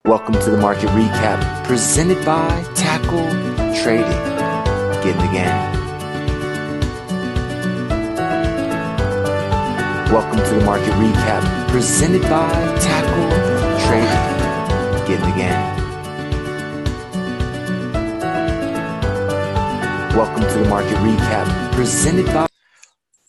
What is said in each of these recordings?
Welcome to the market recap presented by Tackle Trading. Get in the game. Welcome to the market recap presented by Tackle Trading. Get in the game. Welcome to the market recap presented by.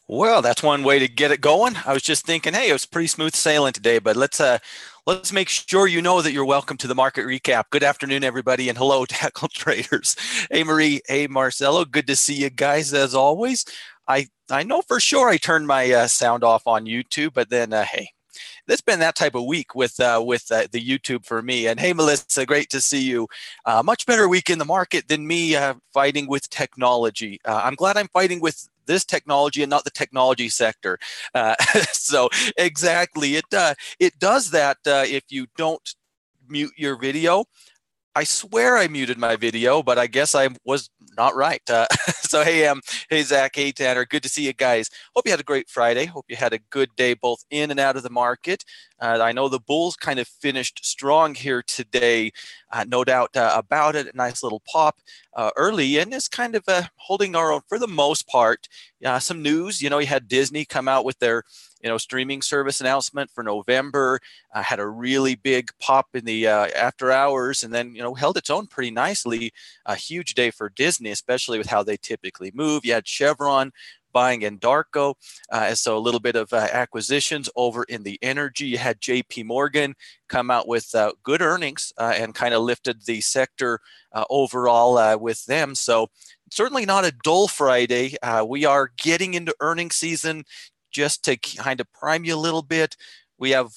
Well, that's one way to get it going. I was just thinking, hey, it was pretty smooth sailing today, but let's make sure you know that you're welcome to the market recap. Good afternoon, everybody, and hello, tackle traders. Hey, Marie. Hey, Marcelo. Good to see you guys as always. I know for sure I turned my sound off on YouTube, but then hey, it's been that type of week with the YouTube for me. And hey, Melissa, great to see you. Much better week in the market than me fighting with technology. I'm glad I'm fighting with this technology and not the technology sector. So exactly, it does that if you don't mute your video. I swear I muted my video, but I guess I was not right. So hey Zach, hey Tanner, good to see you guys. Hope you had a great Friday. Hope you had a good day both in and out of the market. I know the bulls kind of finished strong here today, no doubt about it. A nice little pop early, and it's kind of holding our own for the most part. Some news, you had Disney come out with their streaming service announcement for November. Had a really big pop in the after hours, and then held its own pretty nicely. A huge day for Disney, especially with how they typically move. You had Chevron buying Endarco, so a little bit of acquisitions over in the energy. You had JP Morgan come out with good earnings and kind of lifted the sector overall with them. So certainly not a dull Friday. We are getting into earnings season. Just to kind of prime you a little bit, we have,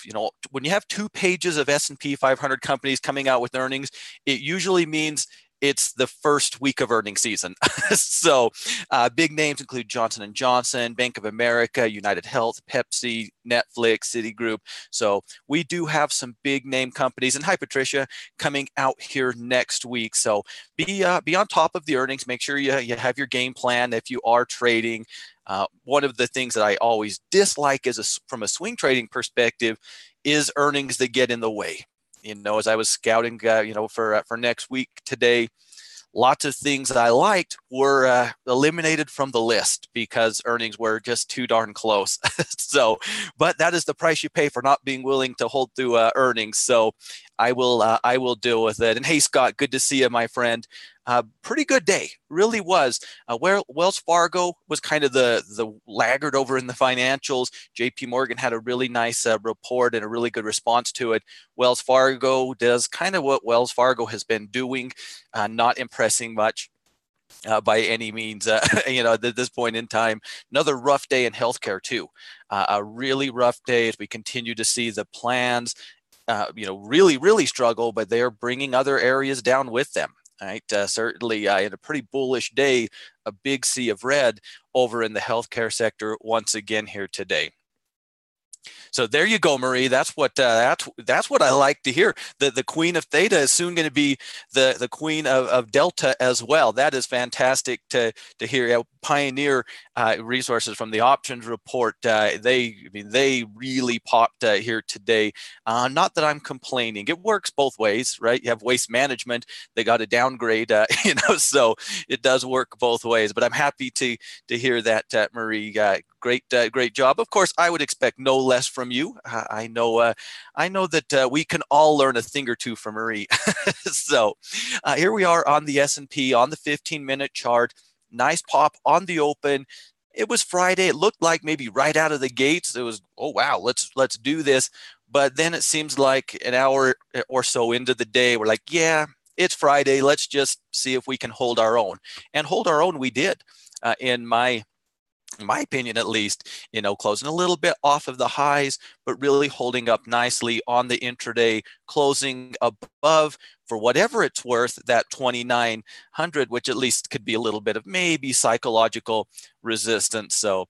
when you have 2 pages of S&P 500 companies coming out with earnings, it usually means it's the first week of earnings season. So big names include Johnson & Johnson, Bank of America, United Health, Pepsi, Netflix, Citigroup. So we do have some big name companies, and hi, Patricia, coming out here next week. So be on top of the earnings. Make sure you have your game plan if you are trading. One of the things that I always dislike from a swing trading perspective is earnings that get in the way. As I was scouting, for next week today, lots of things that I liked were eliminated from the list because earnings were just too darn close. But that is the price you pay for not being willing to hold through earnings. So I will deal with it. And hey, Scott, good to see you, my friend. Pretty good day, really was. Where Wells Fargo was kind of the laggard over in the financials. JP Morgan had a really nice report and a really good response to it. Wells Fargo does kind of what Wells Fargo has been doing, not impressing much. By any means, at this point in time. Another rough day in healthcare too. A really rough day as we continue to see the plans, really struggle, but they're bringing other areas down with them. Right, certainly in a pretty bullish day, a big sea of red over in the healthcare sector once again here today. So there you go, Marie. That's what I like to hear. The queen of theta is soon going to be the queen of delta as well. That is fantastic to hear. Pioneer resources from the options report. They really popped here today. Not that I'm complaining. It works both ways, right? You have Waste Management. They got a downgrade, so it does work both ways. But I'm happy to hear that, Marie. Great job. Of course, I would expect no less from you. I know that we can all learn a thing or two from Marie. So here we are on the S&P on the 15-minute chart. Nice pop on the open. It was Friday. It looked like maybe right out of the gates, it was, oh wow, let's do this. But then it seems like an hour or so into the day, we're like, yeah, it's Friday. Let's just see if we can hold our own. And hold our own we did, in my opinion, at least, closing a little bit off of the highs, but really holding up nicely on the intraday, closing above, for whatever it's worth, that 2,900, which at least could be a little bit of maybe psychological resistance. So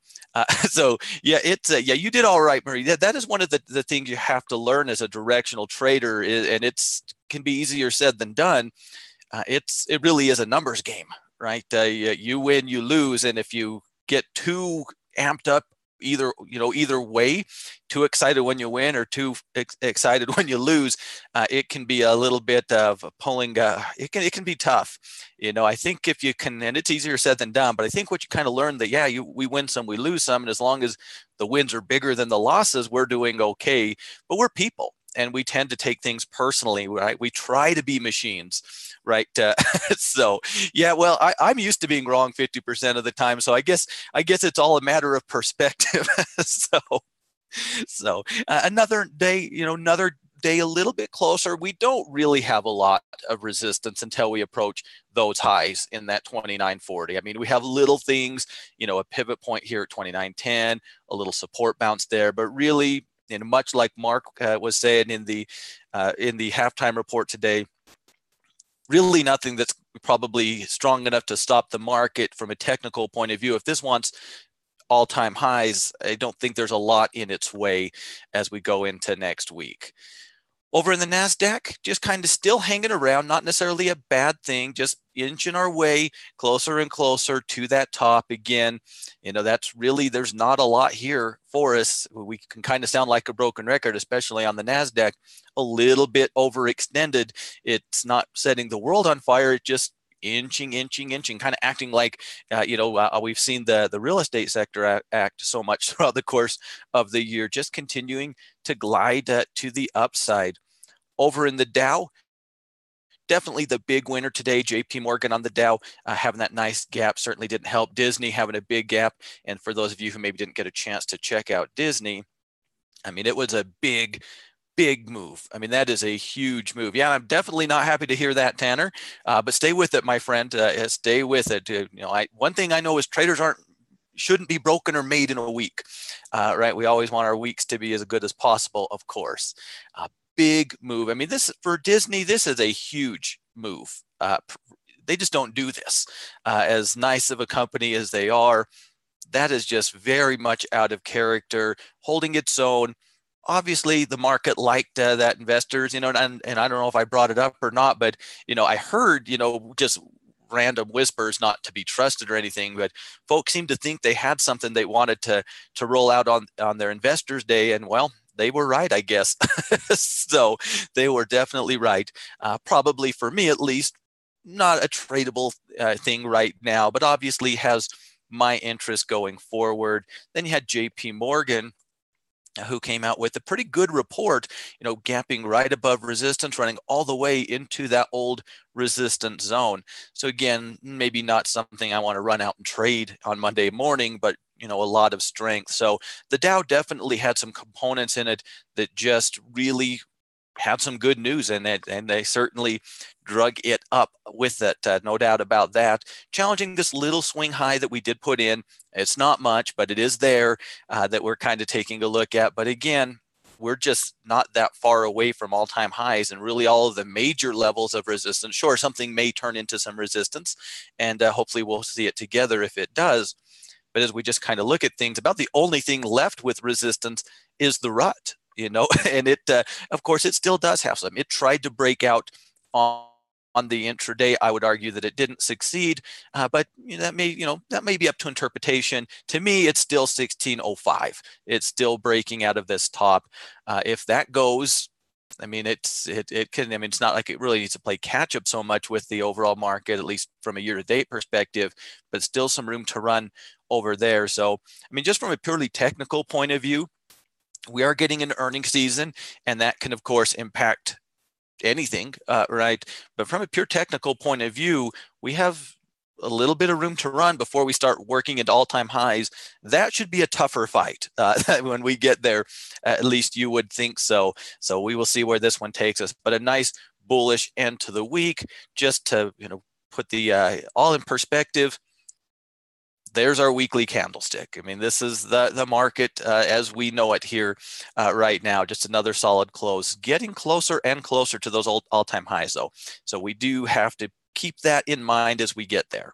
yeah, you did all right, Marie. That is one of the things you have to learn as a directional trader, and it's can be easier said than done. It really is a numbers game, right? You win, you lose, and if you get too amped up either way. Too excited when you win or too excited when you lose. It can be a little bit of pulling. It can be tough. I think if you can, and it's easier said than done, but I think what you kind of learn that, we win some, we lose some, and as long as the wins are bigger than the losses, we're doing okay. But we're people, and we tend to take things personally, right? We try to be machines, right? So, yeah, well, I'm used to being wrong 50% of the time, so I guess it's all a matter of perspective. Another day, another day a little bit closer. We don't really have a lot of resistance until we approach those highs in that 29.40. I mean, we have little things, a pivot point here at 29.10, a little support bounce there, but really, much like Mark was saying in the halftime report today, really nothing that's probably strong enough to stop the market from a technical point of view. If this wants all-time highs, I don't think there's a lot in its way as we go into next week. Over in the NASDAQ, just kind of still hanging around, not necessarily a bad thing, just inching our way closer and closer to that top again. That's really, there's not a lot here for us. We can kind of sound like a broken record, especially on the NASDAQ, a little bit overextended. It's not setting the world on fire. It just inching, kind of acting like, we've seen the real estate sector act so much throughout the course of the year, just continuing to glide to the upside. Over in the Dow, definitely the big winner today. JP Morgan on the Dow having that nice gap certainly didn't help. Disney having a big gap. And for those of you who maybe didn't get a chance to check out Disney, I mean, it was a big move. I mean, that is a huge move. Yeah, I'm definitely not happy to hear that, Tanner. But stay with it, my friend. Stay with it. One thing I know is traders shouldn't be broken or made in a week, right? We always want our weeks to be as good as possible, of course. Big move. I mean, this for Disney, this is a huge move. They just don't do this. As nice of a company as they are, that is just very much out of character, holding its own. Obviously, the market liked that investors, and I don't know if I brought it up or not, but, I heard, just random whispers, not to be trusted or anything, but folks seemed to think they had something they wanted to roll out on their investors day. And well, they were right, I guess. So they were definitely right. Probably for me, at least, not a tradable thing right now, but obviously has my interest going forward. Then you had JP Morgan, who came out with a pretty good report, gapping right above resistance, running all the way into that old resistance zone. So again, maybe not something I want to run out and trade on Monday morning, but a lot of strength. So the Dow definitely had some components in it that just really had some good news in it, and they certainly drug it up with it, no doubt about that. Challenging this little swing high that we did put in. It's not much, but it is there that we're kind of taking a look at. But again, we're just not that far away from all-time highs and really all of the major levels of resistance. Sure, something may turn into some resistance, and hopefully we'll see it together if it does. But as we just kind of look at things, about the only thing left with resistance is the rut, and it, of course, it still does have some. It tried to break out on the intraday. I would argue that it didn't succeed, but that may be up to interpretation. To me, it's still 1605. It's still breaking out of this top. If that goes, I mean, it can. I mean, it's not like it really needs to play catch up so much with the overall market, at least from a year-to-date perspective, but still some room to run over there. So, I mean, just from a purely technical point of view, we are getting an earnings season, and that can, of course, impact anything, right? But from a pure technical point of view, we have a little bit of room to run before we start working at all-time highs. That should be a tougher fight when we get there. At least you would think so. So we will see where this one takes us. But a nice bullish end to the week, just to put the all in perspective. There's our weekly candlestick. I mean, this is the market as we know it here right now. Just another solid close, getting closer and closer to those all-time highs, though. So we do have to keep that in mind as we get there.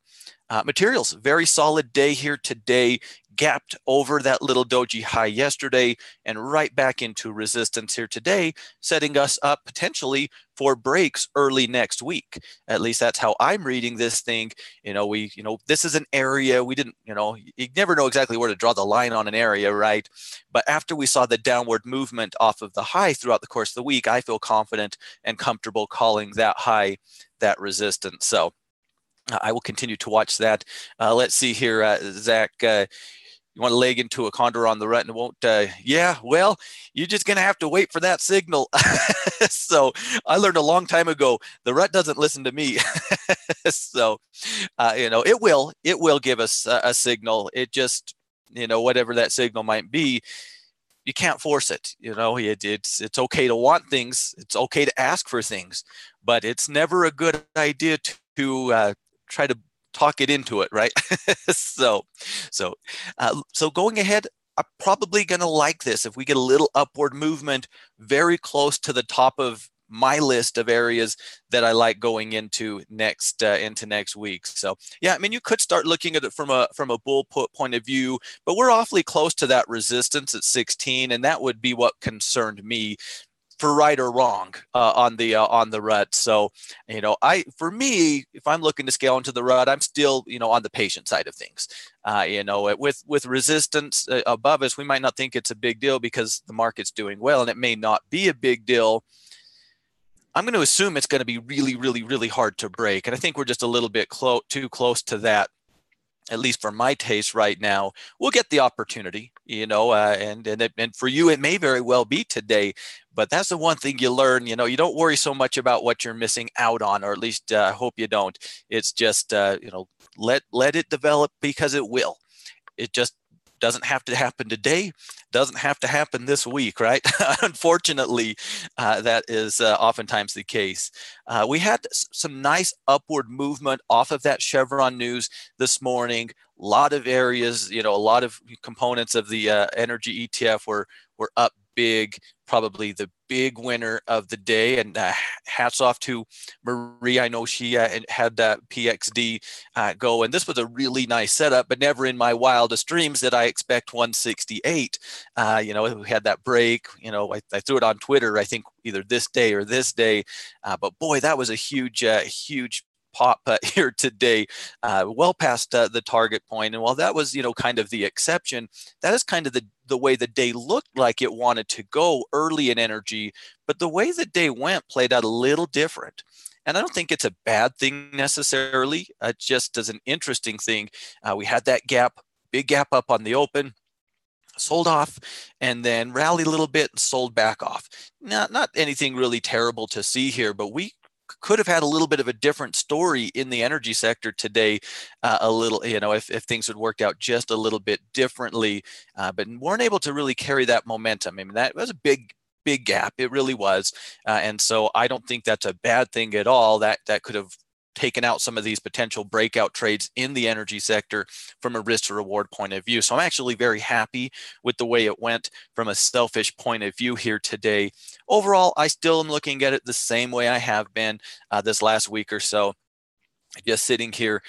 Materials, very solid day here today, gapped over that little doji high yesterday and right back into resistance here today, setting us up potentially for breaks early next week. At least that's how I'm reading this thing. This is an area we didn't, you never know exactly where to draw the line on an area, right? But after we saw the downward movement off of the high throughout the course of the week, I feel confident and comfortable calling that high that resistance. So I will continue to watch that. Let's see here, Zach. You want to leg into a condor on the rut and it won't? Yeah, well, you're just going to have to wait for that signal. So I learned a long time ago, the rut doesn't listen to me. So, it will give us a signal. It just, whatever that signal might be, you can't force it. It's okay to want things. It's okay to ask for things, but it's never a good idea to try to talk it into it, right? So going ahead, I'm probably going to like this if we get a little upward movement very close to the top of my list of areas that I like going into next week. So yeah, I mean, you could start looking at it from a bull put point of view, but we're awfully close to that resistance at 16, and that would be what concerned me, for right or wrong, on the rut. So, for me, if I'm looking to scale into the rut, I'm still, on the patient side of things. With resistance above us, we might not think it's a big deal because the market's doing well, and it may not be a big deal. I'm going to assume it's going to be really, really, really hard to break, and I think we're just a little bit too close to that. At least for my taste right now. We'll get the opportunity, and for you, it may very well be today, but that's the one thing you learn, you don't worry so much about what you're missing out on, or at least I hope you don't. It's just, let it develop, because it will. It just doesn't have to happen today, doesn't have to happen this week, right? Unfortunately, that is oftentimes the case. We had some nice upward movement off of that Chevron news this morning. A lot of areas, a lot of components of the energy ETF were up big, probably the big winner of the day. And hats off to Marie. I know she had that PXD go, and this was a really nice setup, but never in my wildest dreams did I expect 168. We had that break. I threw it on Twitter, I think either this day or this day, but boy, that was a huge pop here today, well past the target point. And while that was, kind of the exception, that is kind of the way the day looked like it wanted to go early in energy, but the way the day went played out a little different. And I don't think it's a bad thing necessarily, just as an interesting thing. We had that big gap up on the open, sold off, and then rallied a little bit and sold back off. Not anything really terrible to see here, but we could have had a little bit of a different story in the energy sector today, a little, if things had worked out just a little bit differently, but weren't able to really carry that momentum. I mean, that was a big gap. It really was. And so I don't think that's a bad thing at all. That could have taken out some of these potential breakout trades in the energy sector from a risk to reward point of view. So I'm actually very happy with the way it went from a selfish point of view here today. Overall, I still am looking at it the same way I have been this last week or so. Just sitting here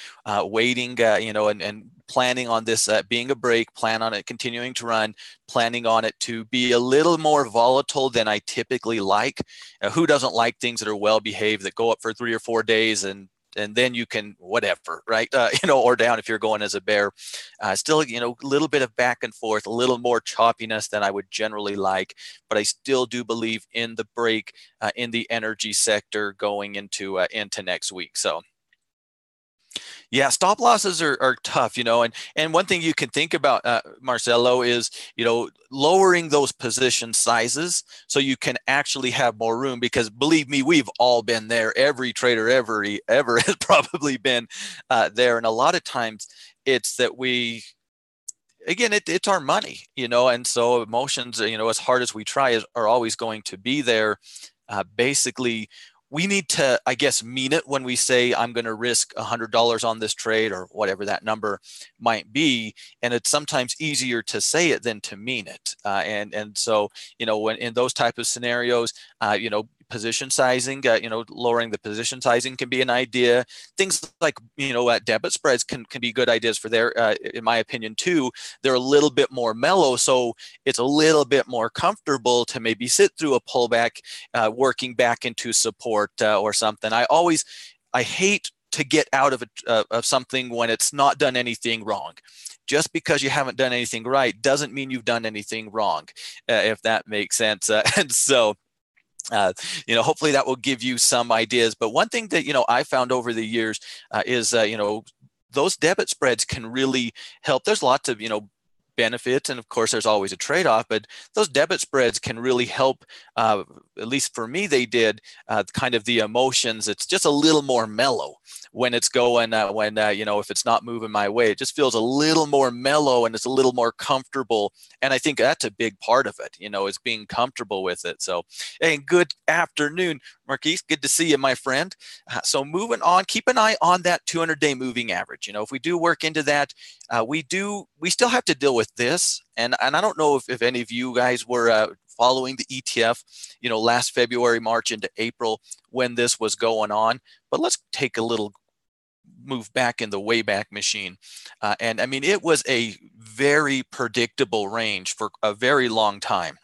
waiting, and planning on this being a break, plan on it continuing to run, planning on it to be a little more volatile than I typically like. Who doesn't like things that are well behaved, that go up for 3 or 4 days and then you can whatever, right? Or down if you're going as a bear. Still, a little bit of back and forth, a little more choppiness than I would generally like, but I still do believe in the break in the energy sector going into next week. So. Yeah, stop losses are tough, and one thing you can think about, Marcelo, is, lowering those position sizes so you can actually have more room, because believe me, we've all been there. Every trader ever has probably been there. And a lot of times it's that it's our money, and so emotions, as hard as we try, are always going to be there. Basically, we need to, I guess, mean it when we say I'm going to risk $100 on this trade, or whatever that number might be. And it's sometimes easier to say it than to mean it. And so, when in those type of scenarios, position sizing, lowering the position sizing can be an idea. Things like, debit spreads can be good ideas for there, in my opinion, too. They're a little bit more mellow, so it's a little bit more comfortable to maybe sit through a pullback, working back into support or something. I hate to get out of something when it's not done anything wrong. Just because you haven't done anything right doesn't mean you've done anything wrong, if that makes sense. And so, hopefully that will give you some ideas. But one thing that, I found over the years is, those debit spreads can really help. There's lots of, benefits, and of course there's always a trade-off, but those debit spreads can really help, at least for me they did, kind of the emotions. It's just a little more mellow when it's going, if it's not moving my way. It just feels a little more mellow and it's a little more comfortable, and I think that's a big part of it, is being comfortable with it. So, hey, good afternoon, Marquise. Good to see you, my friend. So moving on, keep an eye on that 200-day moving average. If we do work into that, we still have to deal with this. And I don't know if any of you guys were following the ETF, last February, March into April when this was going on. But let's take a little move back in the Wayback Machine. And I mean, it was a very predictable range for a very long time.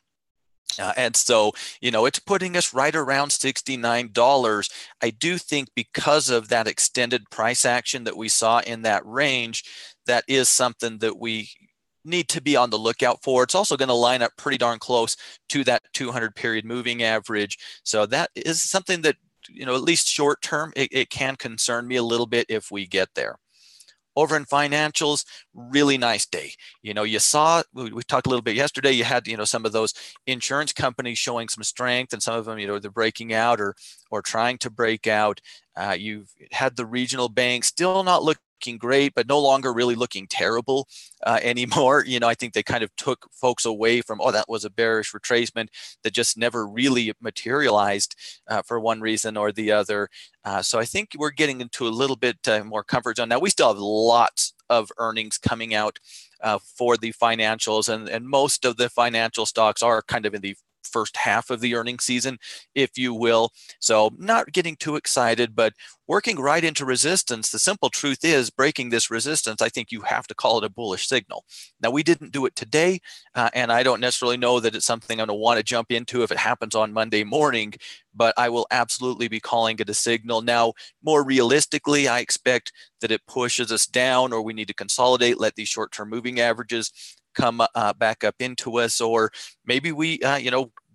And so, it's putting us right around $69. I do think because of that extended price action that we saw in that range, that is something that we need to be on the lookout for. It's also going to line up pretty darn close to that 200 period moving average. So that is something that, at least short term, it can concern me a little bit if we get there. Over in financials, really nice day. You saw, we talked a little bit yesterday, you had, some of those insurance companies showing some strength, and some of them, they're breaking out or trying to break out. You've had the regional banks still not looking great, but no longer really looking terrible anymore. I think they kind of took folks away from, that was a bearish retracement that just never really materialized for one reason or the other. So I think we're getting into a little bit more comfort zone. Now, we still have lots of earnings coming out for the financials, and most of the financial stocks are kind of in the first half of the earnings season, if you will. So not getting too excited, but working right into resistance. The simple truth is, breaking this resistance, I think you have to call it a bullish signal. Now, we didn't do it today, and I don't necessarily know that it's something I'm going to want to jump into if it happens on Monday morning, but I will absolutely be calling it a signal. Now, more realistically, I expect that it pushes us down, or we need to consolidate, let these short-term moving averages come back up into us, or maybe we,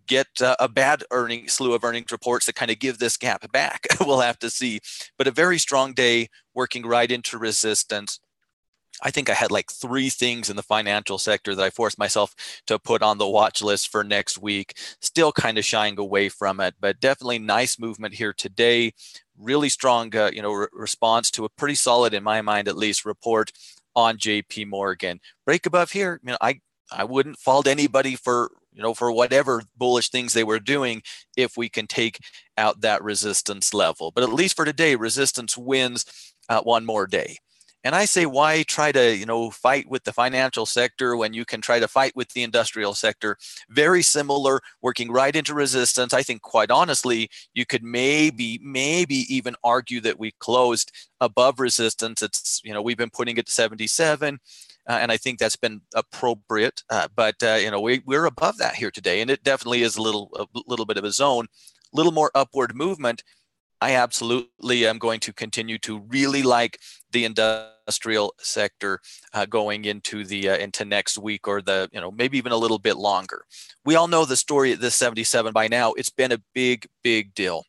get a bad slew of earnings reports that kind of give this gap back. We'll have to see. But a very strong day, working right into resistance. I think I had like 3 things in the financial sector that I forced myself to put on the watch list for next week. Still kind of shying away from it, but definitely nice movement here today. Really strong, response to a pretty solid, in my mind at least, report on JP Morgan. Break above here, I wouldn't fault anybody for whatever bullish things they were doing if we can take out that resistance level. But at least for today, resistance wins one more day. And I say, why try to, fight with the financial sector when you can try to fight with the industrial sector? Very similar, working right into resistance. I think, quite honestly, you could maybe even argue that we closed above resistance. It's, we've been putting it to 77. And I think that's been appropriate, but we're above that here today, and it definitely is a little bit of a zone, a little more upward movement. I absolutely am going to continue to really like the industrial sector going into into next week, or maybe even a little bit longer. We all know the story at this 77 by now. It's been a big deal.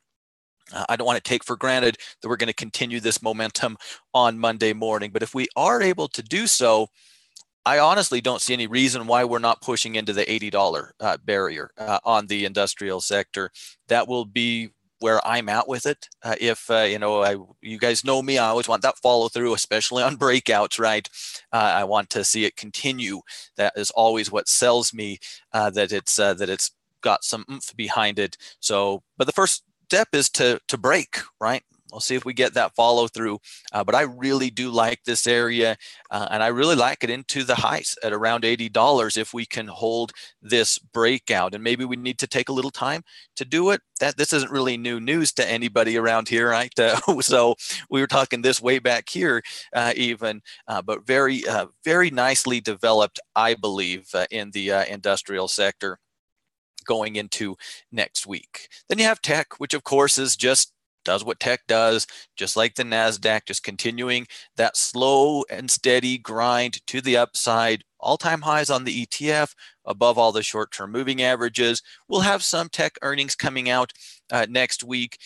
I don't want to take for granted that we're going to continue this momentum on Monday morning. But if we are able to do so, I honestly don't see any reason why we're not pushing into the $80 barrier on the industrial sector. That will be where I'm at with it. If, you guys know me, I always want that follow through, especially on breakouts, right? I want to see it continue. That is always what sells me, that it's got some oomph behind it. So, but the first step is to break, right? We'll see if we get that follow through, but I really do like this area, and I really like it into the highs at around $80 if we can hold this breakout. And maybe we need to take a little time to do it. This isn't really new news to anybody around here, right? So we were talking this way back here, but very nicely developed, I believe, in the industrial sector going into next week. Then you have tech, which of course is just does what tech does, just like the NASDAQ, just continuing that slow and steady grind to the upside, all-time highs on the ETF, above all the short-term moving averages. We'll have some tech earnings coming out next week.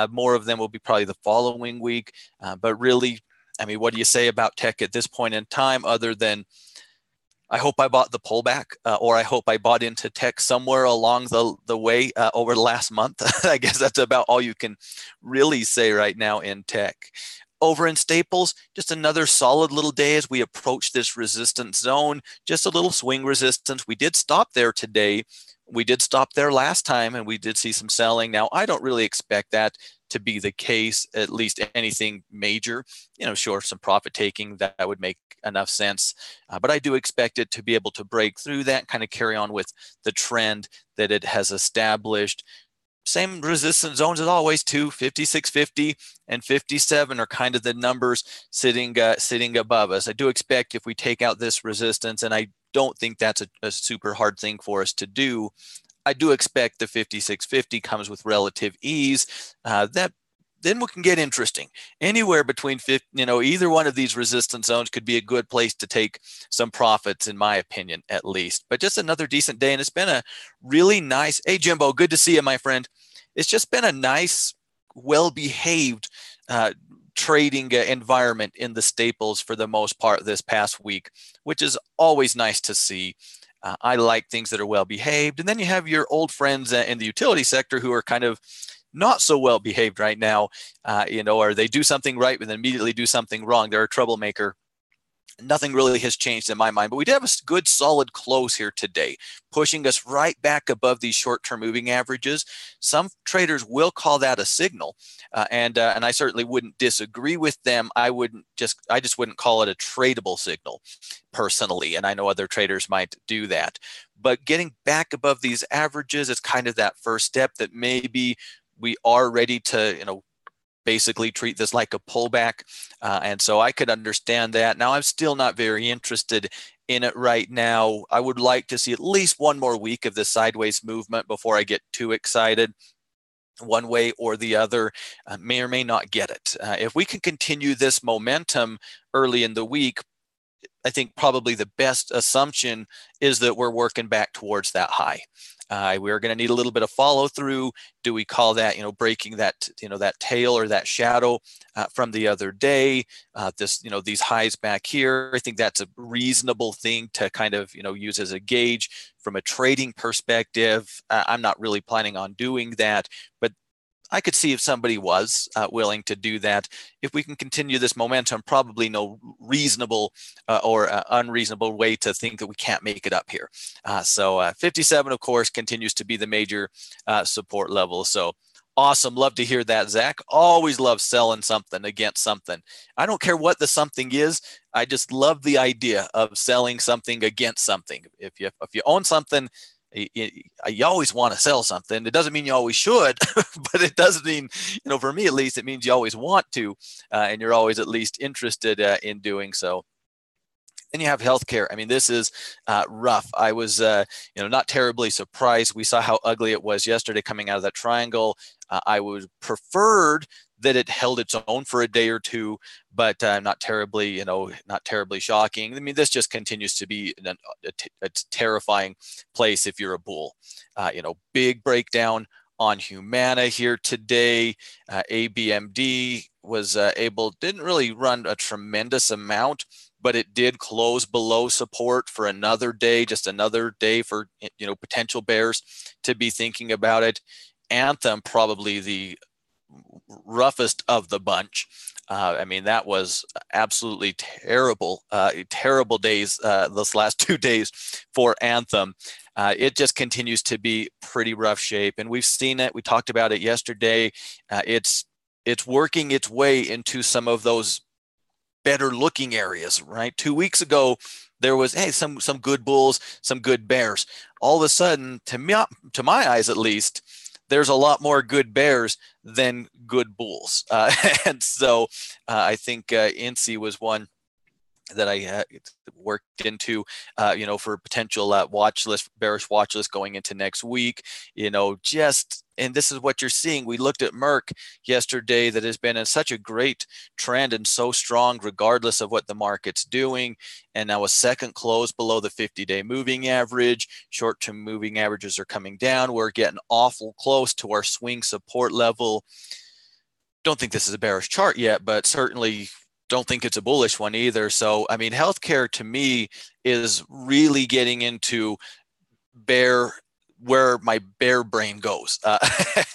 More of them will be probably the following week. But really, I mean, what do you say about tech at this point in time other than I hope I bought the pullback, or I hope I bought into tech somewhere along the way over the last month. I guess that's about all you can really say right now in tech. Over in staples, just another solid little day as we approach this resistance zone, just a little swing resistance. We did stop there today. We did stop there last time, and we did see some selling. Now, I don't really expect that to be the case, at least anything major. Sure, some profit taking, that would make enough sense. But I do expect it to be able to break through that, kind of carry on with the trend that it has established. Same resistance zones as always, 56.50 and 57 are kind of the numbers sitting above us. I do expect if we take out this resistance, and I don't think that's a super hard thing for us to do, I do expect the 56.50 comes with relative ease. Then we can get interesting. Anywhere between 50, either one of these resistance zones could be a good place to take some profits, in my opinion, at least. But just another decent day, and it's been a really nice. Hey, Jimbo, good to see you, my friend. It's just been a nice, well-behaved trading environment in the staples for the most part this past week, which is always nice to see. I like things that are well-behaved. And then you have your old friends in the utility sector who are kind of not so well behaved right now, or they do something right and then immediately do something wrong. They're a troublemaker. Nothing really has changed in my mind, but we did have a good solid close here today, pushing us right back above these short-term moving averages. Some traders will call that a signal, and I certainly wouldn't disagree with them. I just wouldn't call it a tradable signal personally, and I know other traders might do that. But getting back above these averages is kind of that first step that maybe we are ready to, basically treat this like a pullback. And so I could understand that. Now, I'm still not very interested in it right now. I would like to see at least one more week of this sideways movement before I get too excited one way or the other. May or may not get it. If we can continue this momentum early in the week, I think probably the best assumption is that we're working back towards that high. We're going to need a little bit of follow through. Do we call that, breaking that, that tail or that shadow from the other day? These highs back here. I think that's a reasonable thing to kind of, use as a gauge from a trading perspective. I'm not really planning on doing that, but I could see if somebody was willing to do that. If we can continue this momentum, probably no reasonable or unreasonable way to think that we can't make it up here. So 57, of course, continues to be the major support level. So awesome. Love to hear that, Zach. Always love selling something against something. I don't care what the something is. I just love the idea of selling something against something. If you own something, you always want to sell something. It doesn't mean you always should, but it does mean, for me at least, it means you always want to, and you're always at least interested in doing so. Then you have healthcare. I mean, this is rough. I was, not terribly surprised. We saw how ugly it was yesterday coming out of that triangle. I would preferred that it held its own for a day or two, but not terribly shocking. I mean, this just continues to be a terrifying place if you're a bull. Big breakdown on Humana here today. ABMD was didn't really run a tremendous amount, but it did close below support for another day, just another day for potential bears to be thinking about it. Anthem, probably the roughest of the bunch. I mean, that was absolutely terrible days, those last 2 days for Anthem. It just continues to be pretty rough shape, and we've seen it. We talked about it yesterday. It's it's working its way into some of those better looking areas, right? 2 weeks ago, there was, hey, some good bulls, some good bears. All of a sudden, to my eyes at least, there's a lot more good bears than good bulls. And so I think INSEE was one that I worked into, for potential bearish watch list going into next week. And this is what you're seeing. We looked at Merck yesterday that has been in such a great trend and so strong regardless of what the market's doing. And now a second close below the 50-day moving average. Short-term moving averages are coming down. We're getting awful close to our swing support level. Don't think this is a bearish chart yet, but certainly don't think it's a bullish one either. So, I mean, healthcare to me is really getting into where my bear brain goes.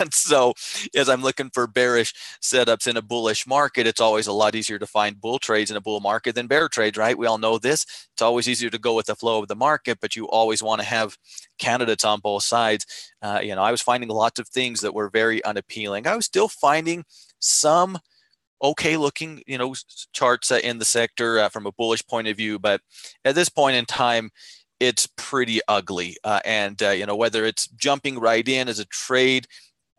And so as I'm looking for bearish setups in a bullish market, it's always a lot easier to find bull trades in a bull market than bear trades, right? We all know this. It's always easier to go with the flow of the market, but you always want to have candidates on both sides. I was finding lots of things that were very unappealing. I was still finding some okay looking, charts in the sector from a bullish point of view. But at this point in time, it's pretty ugly. And whether it's jumping right in as a trade,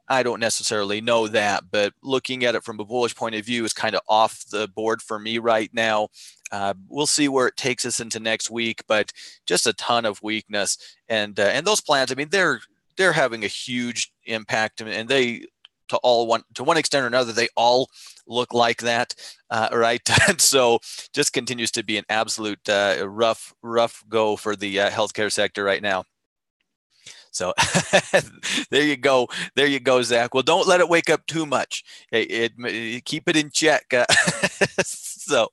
I don't necessarily know that. But looking at it from a bullish point of view is kind of off the board for me right now. We'll see where it takes us into next week, but just a ton of weakness. And those plans, I mean, they're having a huge impact, and they, to one extent or another, they all look like that, right? And so just continues to be an absolute rough go for the healthcare sector right now. So there you go, Zach. Well, don't let it wake up too much. Keep it in check. So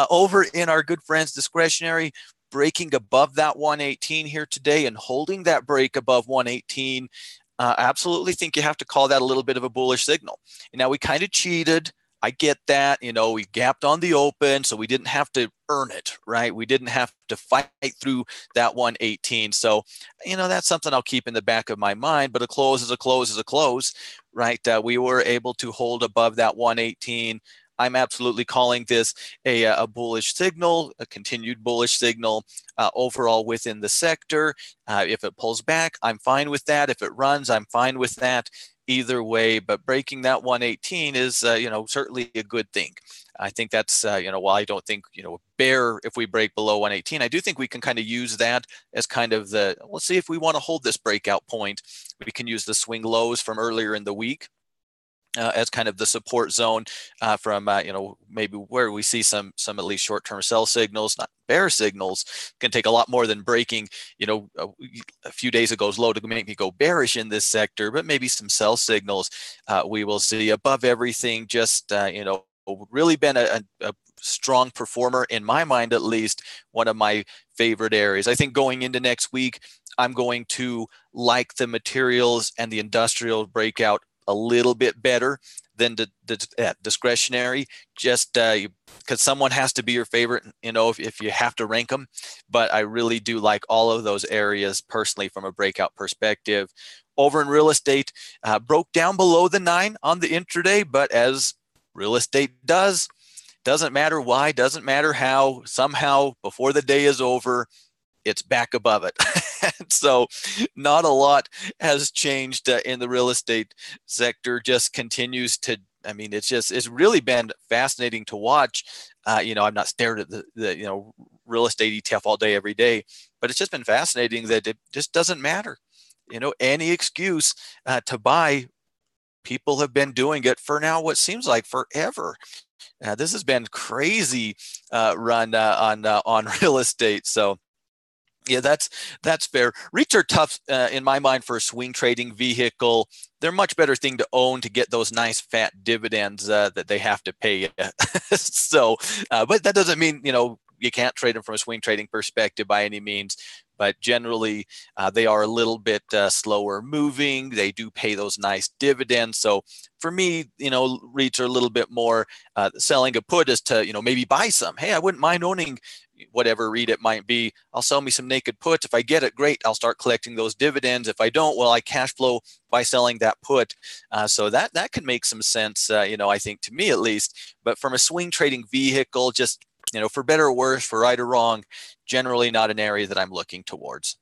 over in our good friends discretionary, breaking above that 118 here today and holding that break above 118. Absolutely think you have to call that a little bit of a bullish signal. And now we kind of cheated. I get that. We gapped on the open, so we didn't have to earn it, right? We didn't have to fight through that 118. So, that's something I'll keep in the back of my mind, but a close is a close is a close, right? We were able to hold above that 118. I'm absolutely calling this a bullish signal, a continued bullish signal overall within the sector. If it pulls back, I'm fine with that. If it runs, I'm fine with that. Either way, but breaking that 118 is, certainly a good thing. I think that's, while I don't think, bear if we break below 118, I do think we can kind of use that as kind of let's see if we want to hold this breakout point. We can use the swing lows from earlier in the week as kind of the support zone from, maybe where we see some at least short-term sell signals, not bear signals. Can take a lot more than breaking, a few days ago's low to make me go bearish in this sector, but maybe some sell signals we will see above everything. Just, really been a strong performer in my mind, at least one of my favorite areas. I think going into next week, I'm going to like the materials and the industrial breakout a little bit better than the discretionary, just because someone has to be your favorite, if you have to rank them. But I really do like all of those areas personally from a breakout perspective. Over in real estate, broke down below the 9 on the intraday, but as real estate doesn't matter why, doesn't matter how, somehow before the day is over, it's back above it. So not a lot has changed in the real estate sector, just continues to, it's really been fascinating to watch. I'm not staring at the real estate ETF all day, every day, but it's just been fascinating that it just doesn't matter. Any excuse to buy, people have been doing it for now what seems like forever. This has been crazy run on real estate. So yeah, that's fair. REITs are tough in my mind for a swing trading vehicle. They're a much better thing to own to get those nice fat dividends that they have to pay. So, but that doesn't mean, you can't trade them from a swing trading perspective by any means. But generally, they are a little bit slower moving. They do pay those nice dividends. So for me, REITs are a little bit more selling a put is to, maybe buy some. Hey, I wouldn't mind owning, whatever REIT it might be. I'll sell me some naked puts. If I get it, great. I'll start collecting those dividends. If I don't, well, I cash flow by selling that put. So that can make some sense, I think, to me at least. But from a swing trading vehicle, just, for better or worse, for right or wrong, generally not an area that I'm looking towards.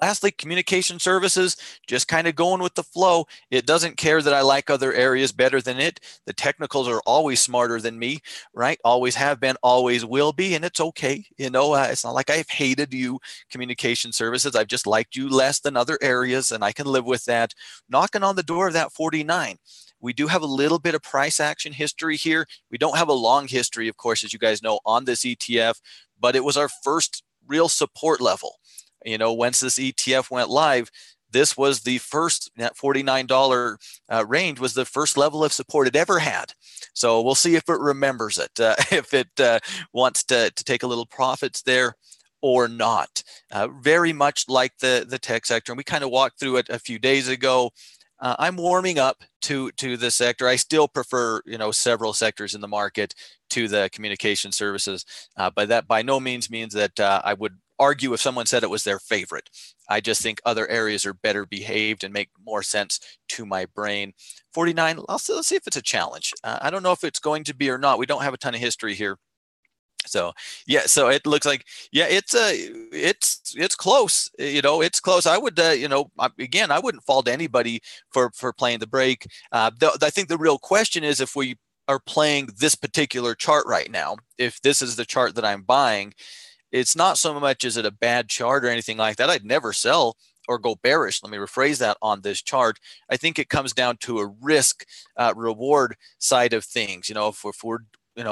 Lastly, communication services, just kind of going with the flow. It doesn't care that I like other areas better than it. The technicals are always smarter than me, right? Always have been, always will be, and it's okay. It's not like I've hated you, communication services. I've just liked you less than other areas, and I can live with that. Knocking on the door of that 49. We do have a little bit of price action history here. We don't have a long history, of course, as you guys know, on this ETF, but it was our first real support level. Once this ETF went live, this was the first, that $49 range was the first level of support it ever had. So we'll see if it remembers it, if it wants to take a little profits there or not. Very much like the tech sector. And we kind of walked through it a few days ago. I'm warming up to the sector. I still prefer, several sectors in the market to the communication services, but that by no means means that I would argue if someone said it was their favorite. I just think other areas are better behaved and make more sense to my brain. 49, let's see if it's a challenge. I don't know if it's going to be or not. We don't have a ton of history here. So yeah, so it looks like, yeah, it's close. It's close. I would, again, I wouldn't fault anybody for playing the break. I think the real question is if we are playing this particular chart right now, if this is the chart that I'm buying, it's not so much is it a bad chart or anything like that. I'd never sell or go bearish. Let me rephrase that on this chart. I think it comes down to a risk reward side of things. If we're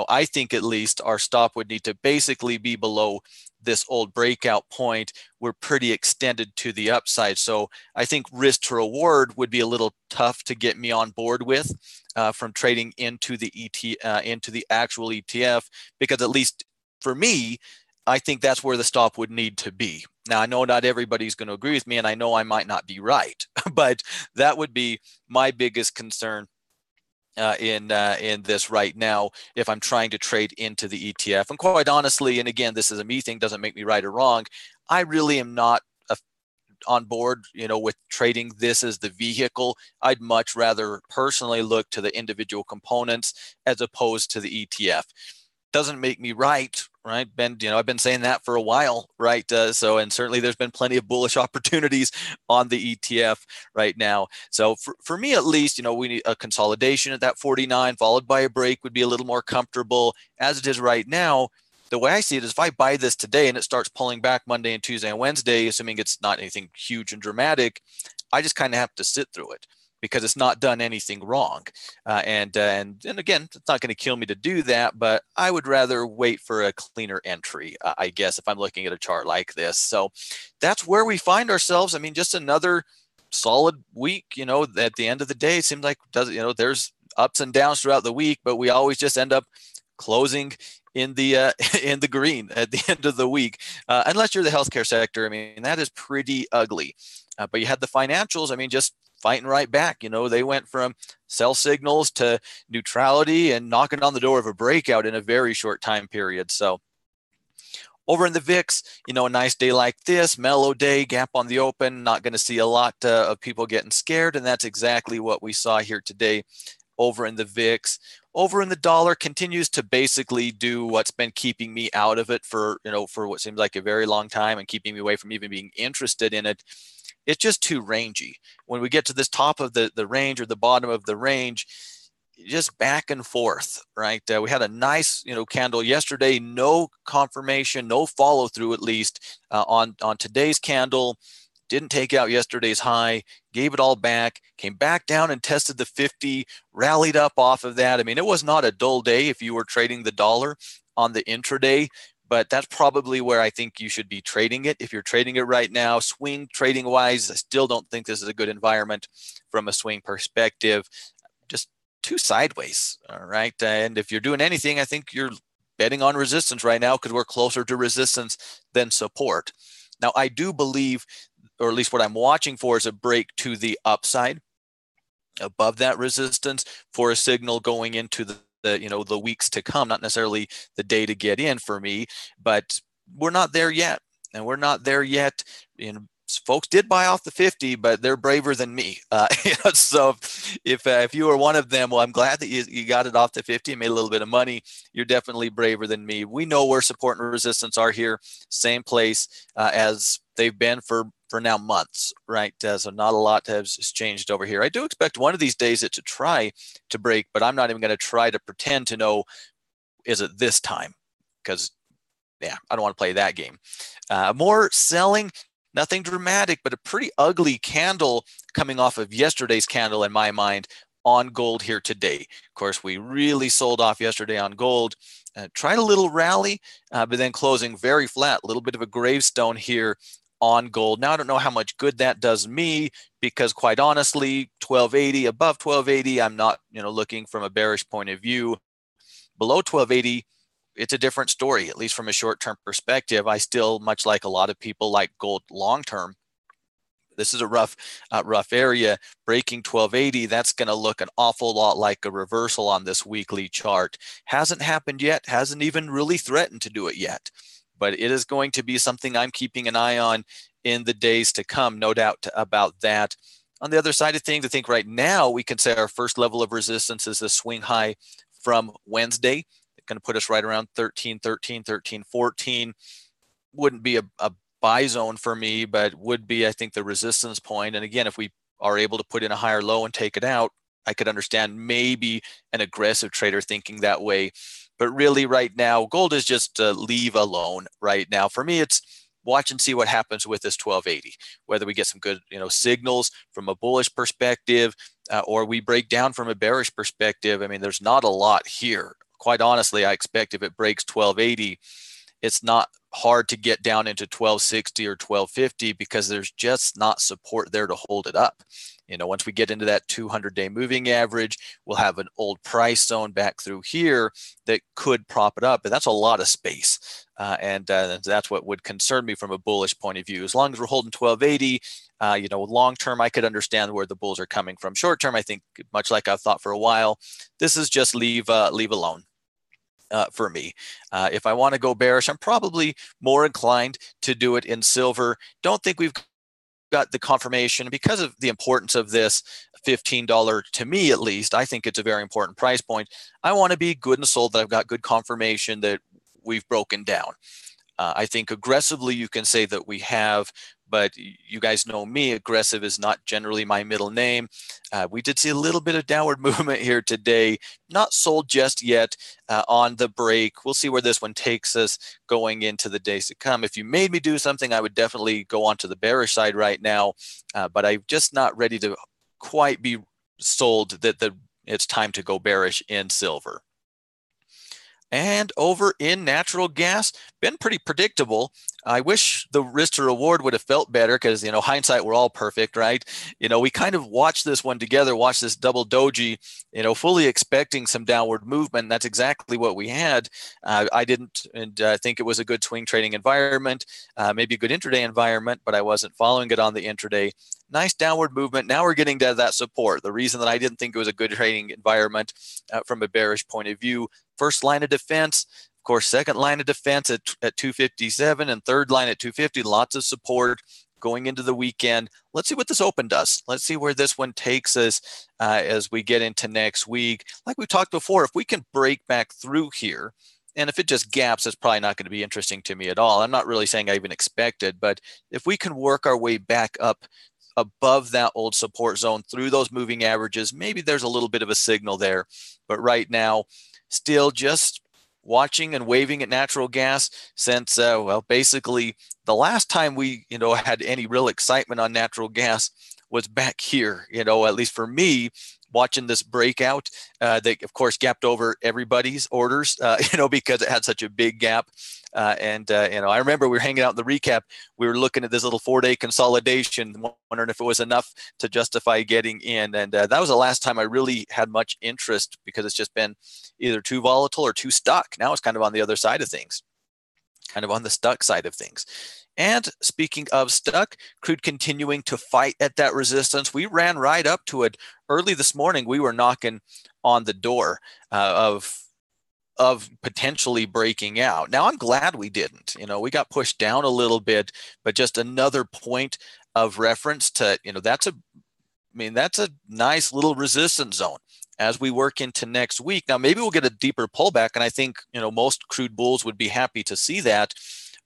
I think at least our stop would need to basically be below this old breakout point. We're pretty extended to the upside. So I think risk to reward would be a little tough to get me on board with from trading into the into the actual ETF, because at least for me, I think that's where the stop would need to be. Now, I know not everybody's going to agree with me, and I know I might not be right, but that would be my biggest concern in this right now if I'm trying to trade into the ETF. And quite honestly, and again, this is a me thing, doesn't make me right or wrong, I really am not on board, with trading this as the vehicle. I'd much rather personally look to the individual components as opposed to the ETF. Doesn't make me right, Ben? I've been saying that for a while, right? And certainly there's been plenty of bullish opportunities on the ETF right now. So for me, at least, we need a consolidation at that 49 followed by a break would be a little more comfortable. As it is right now, the way I see it is if I buy this today and it starts pulling back Monday and Tuesday and Wednesday, assuming it's not anything huge and dramatic, I just kind of have to sit through it, because it's not done anything wrong. And again, it's not going to kill me to do that, but I would rather wait for a cleaner entry, I guess, if I'm looking at a chart like this. So that's where we find ourselves. I mean, just another solid week, at the end of the day, it seems like, there's ups and downs throughout the week, but we always just end up closing in the in the green at the end of the week, unless you're the healthcare sector. I mean, that is pretty ugly. But you had the financials, just fighting right back. They went from sell signals to neutrality and knocking on the door of a breakout in a very short time period. So over in the VIX, a nice day like this, mellow day, gap on the open, not going to see a lot of people getting scared. And that's exactly what we saw here today over in the VIX. Over in the dollar, continues to basically do what's been keeping me out of it for what seems like a very long time and keeping me away from even being interested in it. It's just too rangy. When we get to this top of the range or the bottom of the range, just back and forth, right? We had a nice, candle yesterday, no confirmation, no follow through, at least on today's candle. Didn't take out yesterday's high, gave it all back, came back down and tested the 50, rallied up off of that. I mean, it was not a dull day if you were trading the dollar on the intraday, but that's probably where I think you should be trading it. If you're trading it right now, swing trading wise, I still don't think this is a good environment from a swing perspective. Just too sideways, all right? And if you're doing anything, I think you're betting on resistance right now, because we're closer to resistance than support. Now, I do believe, or at least what I'm watching for, is a break to the upside above that resistance for a signal going into the the weeks to come, not necessarily the day to get in for me, but we're not there yet. And we're not there yet. Folks did buy off the 50, but they're braver than me. So if you were one of them, well, I'm glad that you got it off the 50 and made a little bit of money. You're definitely braver than me. We know where support and resistance are here, same place as they've been for now months, right? So not a lot has changed over here. I do expect one of these days it to try to break, but I'm not even going to try to pretend to know, is it this time? Because yeah, I don't want to play that game. More selling, nothing dramatic, but a pretty ugly candle coming off of yesterday's candle in my mind on gold here today. Of course, we really sold off yesterday on gold. Tried a little rally, but then closing very flat, a little bit of a gravestone here on gold. Now, I don't know how much good that does me because quite honestly, 1280, above 1280, I'm not looking from a bearish point of view. Below 1280, it's a different story, at least from a short-term perspective. I still, much like a lot of people, like gold long-term. This is a rough area. Breaking 1280, that's going to look an awful lot like a reversal on this weekly chart. Hasn't happened yet, hasn't even really threatened to do it yet. But it is going to be something I'm keeping an eye on in the days to come, no doubt about that. On the other side of things, I think right now we can say our first level of resistance is the swing high from Wednesday. Going to put us right around 1313, 1314. Wouldn't be a buy zone for me, but would be, I think, the resistance point. And again, if we are able to put in a higher low and take it out, I could understand maybe an aggressive trader thinking that way. But really right now, gold is just leave alone right now. For me, it's watch and see what happens with this 1280, whether we get some good signals from a bullish perspective or we break down from a bearish perspective. I mean, there's not a lot here. Quite honestly, I expect if it breaks 1280, it's not hard to get down into 1260 or 1250 because there's just not support there to hold it up. Once we get into that 200-day moving average, we'll have an old price zone back through here that could prop it up, and that's a lot of space. And that's what would concern me from a bullish point of view. As long as we're holding 1280, long term, I could understand where the bulls are coming from. Short term, I think, much like I've thought for a while, this is just leave alone. For me. If I want to go bearish, I'm probably more inclined to do it in silver. Don't think we've got the confirmation because of the importance of this $15, to me at least. I think it's a very important price point. I want to be good and sold that I've got good confirmation that we've broken down. I think aggressively you can say that we have, but you guys know me, aggressive is not generally my middle name. We did see a little bit of downward movement here today, not sold just yet on the break. We'll see where this one takes us going into the days to come. If you made me do something, I would definitely go onto the bearish side right now, but I'm just not ready to quite be sold that it's time to go bearish in silver. And over in natural gas, been pretty predictable. I wish the risk to reward would have felt better because, hindsight, we're all perfect, right? We kind of watched this one together, watched this double doji, fully expecting some downward movement. And that's exactly what we had. I didn't think it was a good swing trading environment, maybe a good intraday environment, but I wasn't following it on the intraday. Nice downward movement. Now we're getting to that support. The reason that I didn't think it was a good trading environment from a bearish point of view, first line of defense, of course, second line of defense at 257 and third line at 250, lots of support going into the weekend. Let's see what this open does. Let's see where this one takes us as we get into next week. Like we talked before, if we can break back through here, and if it just gaps, it's probably not going to be interesting to me at all. I'm not really saying I even expected, but if we can work our way back up above that old support zone through those moving averages, maybe there's a little bit of a signal there. But right now, still just watching and waving at natural gas since, basically the last time we, had any real excitement on natural gas was back here, at least for me, watching this breakout that, of course, gapped over everybody's orders, because it had such a big gap. I remember we were hanging out in the recap. We were looking at this little 4-day consolidation, wondering if it was enough to justify getting in. And that was the last time I really had much interest because it's just been either too volatile or too stuck. Now it's kind of on the other side of things, kind of on the stuck side of things. And speaking of stuck, crude continuing to fight at that resistance. We ran right up to it early this morning. We were knocking on the door of potentially breaking out. Now, I'm glad we didn't. We got pushed down a little bit, but just another point of reference to, that's a nice little resistance zone as we work into next week. Now, maybe we'll get a deeper pullback, and I think, most crude bulls would be happy to see that.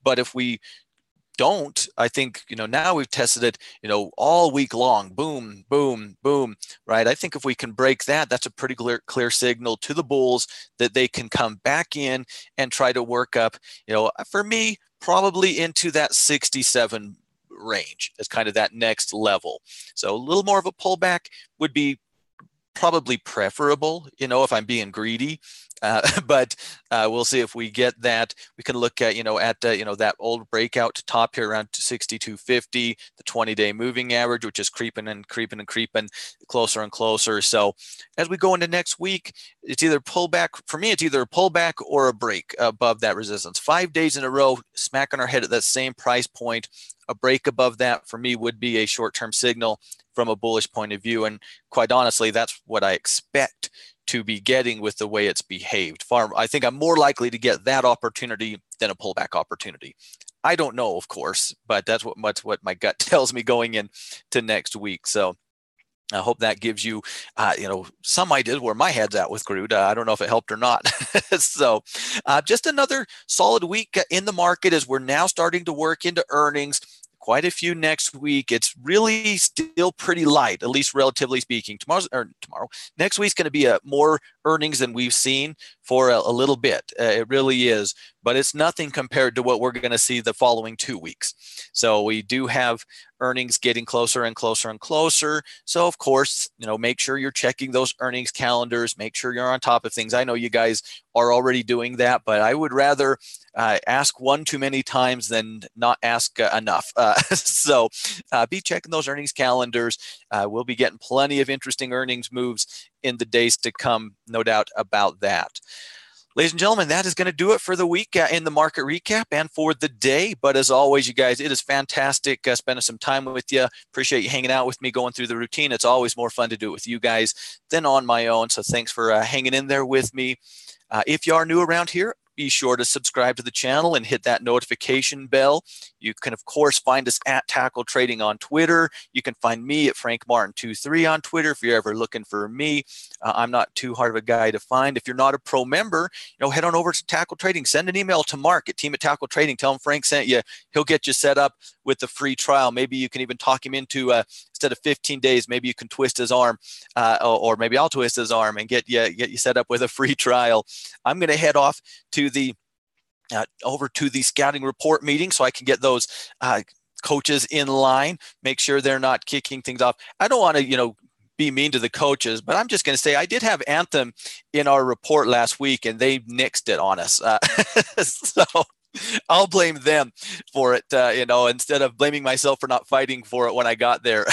But if we don't, I think, now we've tested it, all week long, boom, boom, boom, right? I think if we can break that, that's a pretty clear signal to the bulls that they can come back in and try to work up, for me, probably into that 67 range as kind of that next level. So a little more of a pullback would be probably preferable, if I'm being greedy. But we'll see if we get that. We can look at, that old breakout top here around 62.50, the 20-day moving average, which is creeping and creeping and creeping closer and closer. So as we go into next week, it's either pullback. For me, it's either a pullback or a break above that resistance. 5 days in a row, smacking our head at that same price point. A break above that for me would be a short-term signal from a bullish point of view. And quite honestly, that's what I expect to be getting with the way it's behaved. I think I'm more likely to get that opportunity than a pullback opportunity. I don't know, of course, but that's what my gut tells me going into next week. So I hope that gives you, some idea where my head's at with crude. I don't know if it helped or not. So just another solid week in the market as we're now starting to work into earnings. Quite a few next week. It's really still pretty light, at least relatively speaking. Next week's going to be more earnings than we've seen for a little bit. It really is, but it's nothing compared to what we're going to see the following 2 weeks. So we do have earnings getting closer and closer and closer. So of course, make sure you're checking those earnings calendars. Make sure you're on top of things. I know you guys are already doing that, but I would rather ask one too many times than not ask enough. So be checking those earnings calendars. We'll be getting plenty of interesting earnings moves in the days to come, no doubt about that. Ladies and gentlemen, that is going to do it for the week in the market recap and for the day. But as always, you guys, it is fantastic spending some time with you. Appreciate you hanging out with me, going through the routine. It's always more fun to do it with you guys than on my own. So thanks for hanging in there with me. If you are new around here, be sure to subscribe to the channel and hit that notification bell. You can, of course, find us at Tackle Trading on Twitter. You can find me at FrankMartin23 on Twitter if you're ever looking for me. I'm not too hard of a guy to find. If you're not a pro member, head on over to Tackle Trading. Send an email to Mark at Team at Tackle Trading. Tell him Frank sent you. He'll get you set up with the free trial. Maybe you can even talk him into, instead of 15 days, maybe you can twist his arm, or maybe I'll twist his arm and get you set up with a free trial. I'm going to head off to over to the scouting report meeting so I can get those coaches in line, make sure they're not kicking things off. I don't want to, be mean to the coaches, but I'm just going to say I did have Anthem in our report last week and they nixed it on us. So I'll blame them for it, instead of blaming myself for not fighting for it when I got there.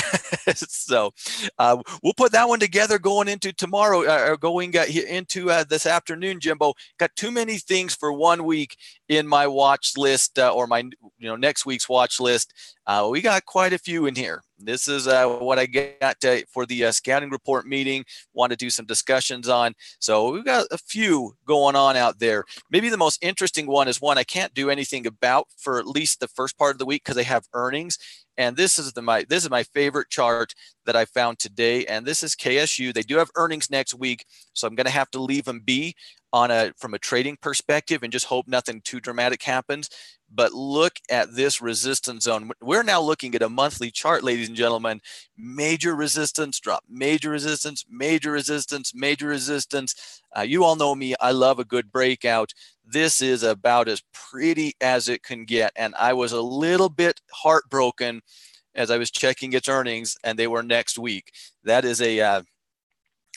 So we'll put that one together going into tomorrow, or going into this afternoon, Jimbo. Got too many things for 1 week in my watch list, or my next week's watch list. We got quite a few in here. This is what I got for the scouting report meeting. Want to do some discussions on. So we've got a few going on out there. Maybe the most interesting one is one I can't do anything about for at least the first part of the week because they have earnings. And this is my favorite chart that I found today. And this is KSU. They do have earnings next week, so I'm going to have to leave them be from a trading perspective and just hope nothing too dramatic happens. But look at this resistance zone. We're now looking at a monthly chart, ladies and gentlemen. Major resistance drop, major resistance, major resistance, major resistance. You all know me. I love a good breakout. This is about as pretty as it can get. And I was a little bit heartbroken as I was checking its earnings and they were next week. That is a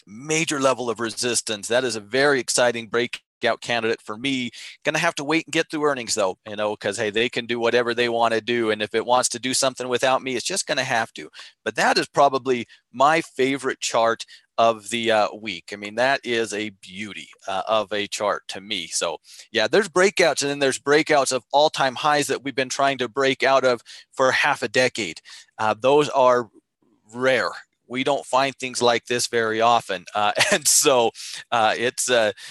major level of resistance. That is a very exciting breakout candidate for me. Gonna have to wait and get through earnings though, because hey, they can do whatever they want to do, and if it wants to do something without me, it's just gonna have to. But that is probably my favorite chart of the week. I mean, that is a beauty of a chart to me. So yeah, there's breakouts, and then there's breakouts of all-time highs that we've been trying to break out of for half a decade. Those are rare. we don't find things like this very often. And so it's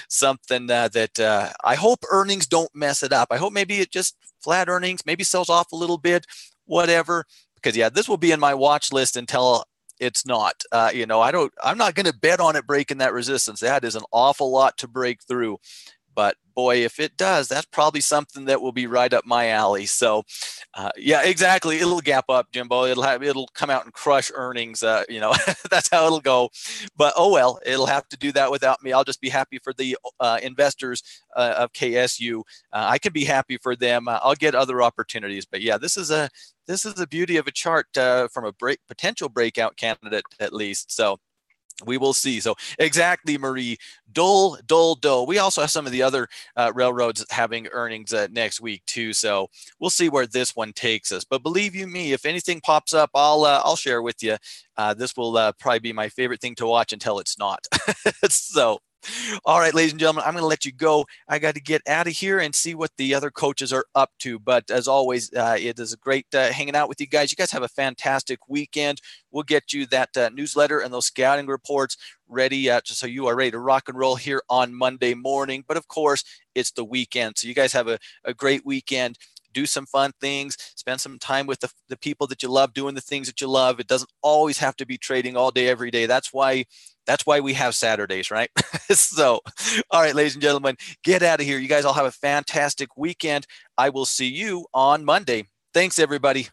something that I hope earnings don't mess it up. I hope maybe it just flat earnings, maybe sells off a little bit, whatever. Because yeah, this will be in my watch list until it's not. I'm not going to bet on it breaking that resistance. That is an awful lot to break through. But boy, if it does, that's probably something that will be right up my alley. So, yeah, exactly. It'll gap up, Jimbo. It'll come out and crush earnings. That's how it'll go. But oh well, it'll have to do that without me. I'll just be happy for the investors of KSU. I can be happy for them. I'll get other opportunities. But yeah, this is the beauty of a chart from a potential breakout candidate at least. So. We will see. So exactly, Marie. Dull. We also have some of the other railroads having earnings next week too. So we'll see where this one takes us. But believe you me, if anything pops up, I'll share with you. This will probably be my favorite thing to watch until it's not. So. All right, ladies and gentlemen, I'm going to let you go. I got to get out of here and see what the other coaches are up to. But as always, it is a great hanging out with you guys. You guys have a fantastic weekend. We'll get you that newsletter and those scouting reports ready just so you are ready to rock and roll here on Monday morning. But of course, it's the weekend. So you guys have a great weekend. Do some fun things, spend some time with the people that you love, doing the things that you love. It doesn't always have to be trading all day, every day. That's why we have Saturdays, right? So, all right, ladies and gentlemen, get out of here. You guys all have a fantastic weekend. I will see you on Monday. Thanks, everybody.